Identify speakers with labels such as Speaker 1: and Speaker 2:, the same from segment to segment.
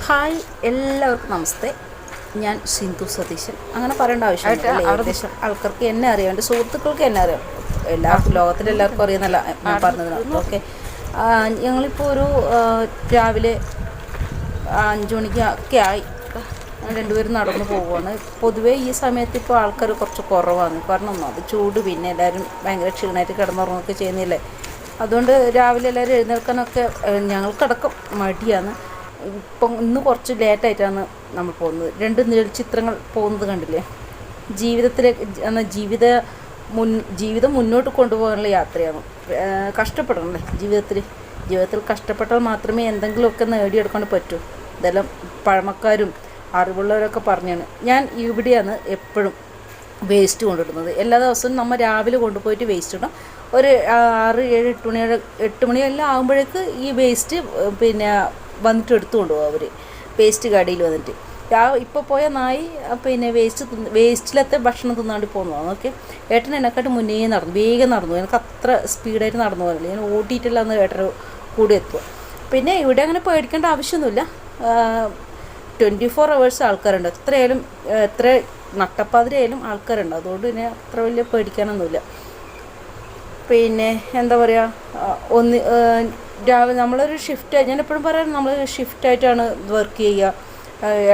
Speaker 1: Hi, എല്ലാവർക്കും നമസ്തേ. ഞാൻ സിന്ധു സതീശൻ. അങ്ങനെ പറയേണ്ട ആവശ്യമില്ല. ഏകദേശം ആൾക്കാർക്ക് എന്നെ അറിയാം, എൻ്റെ സുഹൃത്തുക്കൾക്ക് എന്നെ അറിയാം. എല്ലാവർക്കും ലോകത്തിലെല്ലാവർക്കും അറിയുന്നല്ല ഞാൻ പറഞ്ഞതിന്. ഓക്കെ, ഞങ്ങളിപ്പോൾ ഒരു രാവിലെ 5 മണിക്കൊക്കെ ആയി രണ്ടുപേരും നടന്നു പോവുകയാണ്. പൊതുവേ ഈ സമയത്ത് ഇപ്പോൾ ആൾക്കാർ കുറച്ച് കുറവാണ്. കാരണം അത് ചൂട്, പിന്നെ എല്ലാവരും ഭയങ്കര ക്ഷീണമായിട്ട് കിടന്നുറങ്ങുകയൊക്കെ ചെയ്യുന്നില്ലേ. അതുകൊണ്ട് രാവിലെ എല്ലാവരും എഴുന്നേൽക്കാനൊക്കെ ഞങ്ങൾക്കടക്കം മടിയാണ്. ഇന്ന് കുറച്ച് ലേറ്റായിട്ടാണ് നമ്മൾ പോകുന്നത്. 2 നിഴൽചിത്രങ്ങൾ പോകുന്നത് കണ്ടില്ലേ. ജീവിതം മുന്നോട്ട് കൊണ്ടുപോകാനുള്ള യാത്രയാണ്. കഷ്ടപ്പെടണമല്ലേ ജീവിതത്തിൽ കഷ്ടപ്പെട്ടാൽ മാത്രമേ എന്തെങ്കിലുമൊക്കെ നേടിയെടുക്കാൻ പറ്റൂ. ഇതെല്ലാം പഴമക്കാരും അറിവുള്ളവരൊക്കെ പറഞ്ഞാണ്. ഞാൻ ഇവിടെയാണ് എപ്പോഴും വേസ്റ്റ് കൊണ്ടിടുന്നത്. എല്ലാ ദിവസവും നമ്മൾ രാവിലെ കൊണ്ടുപോയിട്ട് വേസ്റ്റ് ഇടാം. ഒരു 6, 7, 8 മണിയെല്ലാം ആകുമ്പോഴേക്ക് ഈ വേസ്റ്റ് പിന്നെ വന്നിട്ട് എടുത്തു കൊണ്ടുപോകും അവർ, വേസ്റ്റ് ഗാഡിയിൽ വന്നിട്ട്. ഇപ്പോൾ പോയ നായി പിന്നെ വേസ്റ്റിലത്തെ ഭക്ഷണം തിന്നാണ്ടി പോകുന്നതാണ്. ഓക്കെ, ഏട്ടൻ എന്നെക്കാട്ട് മുന്നേ വേഗം നടന്നു. എനിക്ക് അത്ര സ്പീഡായിട്ട് നടന്നു പോകില്ല. ഞാൻ ഓട്ടിയിട്ടില്ല എന്ന് ഏട്ടന് കൂടി എത്തുക. പിന്നെ ഇവിടെ അങ്ങനെ പേടിക്കേണ്ട ആവശ്യമൊന്നുമില്ല. 24 hours ആൾക്കാരുണ്ട്. എത്ര നട്ടപ്പാതിരയായാലും ആൾക്കാരുണ്ട്. അതുകൊണ്ട് പിന്നെ അത്ര വലിയ പേടിക്കാനൊന്നുമില്ല. പിന്നെ എന്താ പറയുക, രാവിലെ നമ്മളൊരു ഷിഫ്റ്റ്, ഞാൻ എപ്പോഴും പറയാം, നമ്മൾ ഷിഫ്റ്റായിട്ടാണ് വർക്ക് ചെയ്യുക.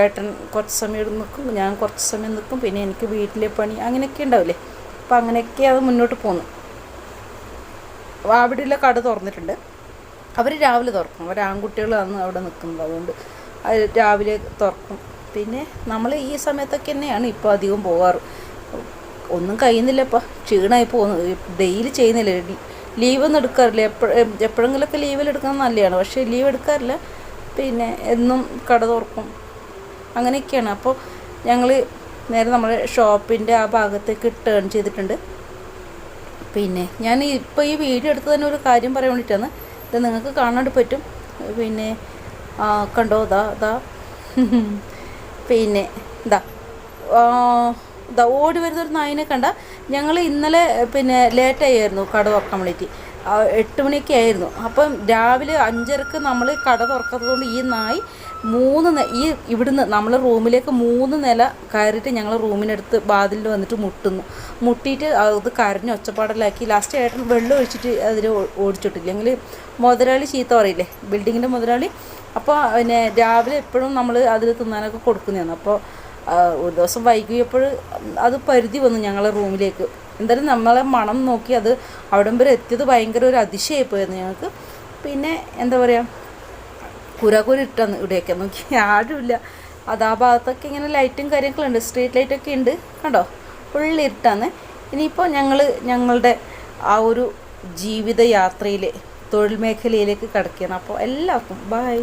Speaker 1: ഏട്ടൻ കുറച്ച് സമയം നിൽക്കും, ഞാൻ കുറച്ച് സമയം നിൽക്കും, പിന്നെ എനിക്ക് വീട്ടിലെ പണി അങ്ങനെയൊക്കെ ഉണ്ടാവില്ലേ. അപ്പം അങ്ങനെയൊക്കെ അത് മുന്നോട്ട് പോകുന്നു. അവിടെയുള്ള കട തുറന്നിട്ടുണ്ട്. അവർ രാവിലെ തുറക്കും. അവർ ആൺകുട്ടികളാണ് അവിടെ നിൽക്കുന്നത്. അതുകൊണ്ട് രാവിലെ തുറക്കും. പിന്നെ നമ്മൾ ഈ സമയത്തൊക്കെ തന്നെയാണ് ഇപ്പോൾ അധികം പോകാറ്. ഒന്നും കഴിയുന്നില്ല, ഇപ്പം ക്ഷീണമായി പോകുന്നത്. ഡെയിലി ചെയ്യുന്നില്ല. ലീവൊന്നും എടുക്കാറില്ല. എപ്പോഴെങ്കിലുമൊക്കെ ലീവിലെടുക്കുന്നത് നല്ലതാണ്, പക്ഷേ ലീവ് എടുക്കാറില്ല. പിന്നെ എന്നും കട തുറക്കും. അങ്ങനെയൊക്കെയാണ്. അപ്പോൾ ഞങ്ങൾ നേരെ നമ്മുടെ ഷോപ്പിൻ്റെ ആ ഭാഗത്തേക്ക് ടേൺ ചെയ്തിട്ടുണ്ട്. പിന്നെ ഞാൻ ഇപ്പോൾ ഈ വീഡിയോ എടുത്ത് തന്നെ ഒരു കാര്യം പറയാൻ വേണ്ടിയിട്ടാണ്. ഇത് നിങ്ങൾക്ക് കാണാണ്ട് പറ്റും. പിന്നെ കണ്ടോ, ഇതാ പിന്നെ ഇതാ ഓടി വരുന്നൊരു നായിനെ കണ്ട. ഞങ്ങൾ ഇന്നലെ പിന്നെ ലേറ്റായിരുന്നു കട തുറക്കാൻ വേണ്ടിയിട്ട്. 8 മണിയൊക്കെ ആയിരുന്നു. അപ്പം രാവിലെ 5:30 നമ്മൾ കട തുറക്കാത്തത് കൊണ്ട് ഈ നായി ഇവിടുന്ന് നമ്മൾ റൂമിലേക്ക് 3 നില കയറിയിട്ട് ഞങ്ങൾ റൂമിനടുത്ത് വാതിലിൽ വന്നിട്ട് മുട്ടിയിട്ട് അത് കരഞ്ഞ് ഒച്ചപ്പാടലാക്കി. ലാസ്റ്റ് ഏട്ടൻ വെള്ളം ഒഴിച്ചിട്ട് അതിൽ ഓടിച്ചിട്ടില്ലെങ്കിൽ മുതലാളി ചീത്ത പറയില്ലേ, ബിൽഡിങ്ങിൻ്റെ മുതലാളി. അപ്പോൾ പിന്നെ രാവിലെ എപ്പോഴും നമ്മൾ അതിൽ തിന്നാനൊക്കെ കൊടുക്കുന്നതാണ്. അപ്പോൾ ഒരു ദിവസം വൈകിയപ്പോൾ അത് പരിധി വന്നു ഞങ്ങളെ റൂമിലേക്ക്. എന്തായാലും നമ്മളെ മണം നോക്കി അത് അവിടം വരെ എത്തിയത് ഭയങ്കര ഒരു അതിശയമായിപ്പോയിരുന്നു ഞങ്ങൾക്ക്. പിന്നെ എന്താ പറയുക, കുരാകുരിട്ടാണ് ഇവിടെയൊക്കെ. നോക്കി ആരുമില്ല. അത് ആ ഭാഗത്തൊക്കെ ഇങ്ങനെ ലൈറ്റും കാര്യങ്ങളുണ്ട്, സ്ട്രീറ്റ് ലൈറ്റൊക്കെ ഉണ്ട്. കണ്ടോ, ഫുൾ ഇരുട്ടാണ്. ഇനിയിപ്പോൾ ഞങ്ങളുടെ ആ ഒരു ജീവിതയാത്രയിൽ തൊഴിൽ മേഖലയിലേക്ക് കടക്കുകയാണ്. അപ്പോൾ എല്ലാവർക്കും ബൈ.